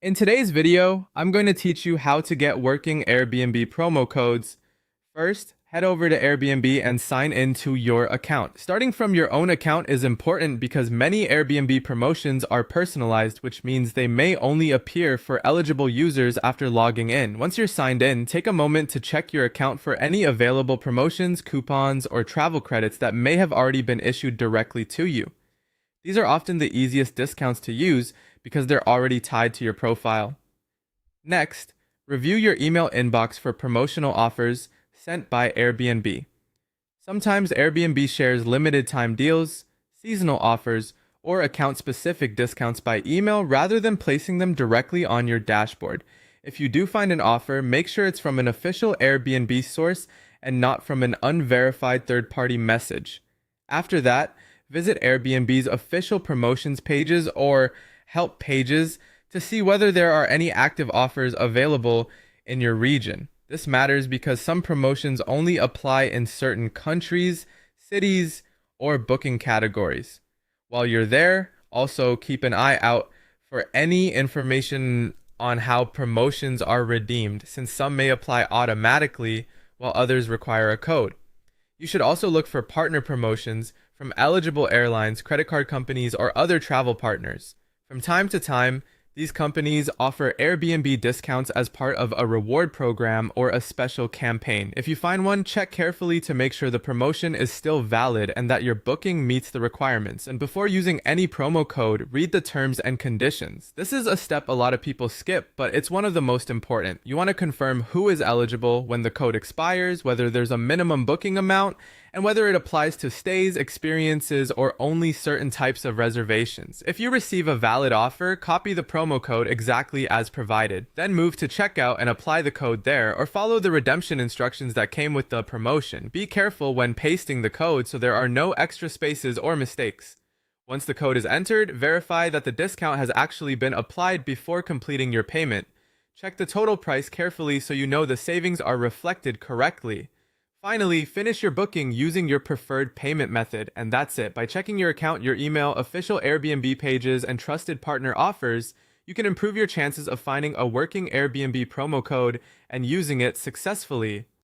In today's video, I'm going to teach you how to get working Airbnb promo codes. First, head over to Airbnb and sign into your account. Starting from your own account is important because many Airbnb promotions are personalized, which means they may only appear for eligible users after logging in. Once you're signed in, take a moment to check your account for any available promotions, coupons, or travel credits that may have already been issued directly to you. These are often the easiest discounts to use because they're already tied to your profile. Next, review your email inbox for promotional offers sent by Airbnb. Sometimes Airbnb shares limited time deals, seasonal offers, or account specific discounts by email rather than placing them directly on your dashboard. If you do find an offer, make sure it's from an official Airbnb source and not from an unverified third party message. After that, visit Airbnb's official promotions pages or help pages to see whether there are any active offers available in your region. This matters because some promotions only apply in certain countries, cities, or booking categories. While you're there, also keep an eye out for any information on how promotions are redeemed, since some may apply automatically while others require a code. You should also look for partner promotions from eligible airlines, credit card companies, or other travel partners. From time to time, these companies offer Airbnb discounts as part of a reward program or a special campaign. If you find one, check carefully to make sure the promotion is still valid and that your booking meets the requirements. And before using any promo code, read the terms and conditions. This is a step a lot of people skip, but it's one of the most important. You want to confirm who is eligible when the code expires, whether there's a minimum booking amount, and whether it applies to stays, experiences, or only certain types of reservations. If you receive a valid offer, copy the promo code exactly as provided. Then move to checkout and apply the code there, or follow the redemption instructions that came with the promotion. Be careful when pasting the code so there are no extra spaces or mistakes. Once the code is entered, verify that the discount has actually been applied before completing your payment. Check the total price carefully so you know the savings are reflected correctly. Finally, finish your booking using your preferred payment method, and that's it. By checking your account, your email, official Airbnb pages, and trusted partner offers, you can improve your chances of finding a working Airbnb promo code and using it successfully.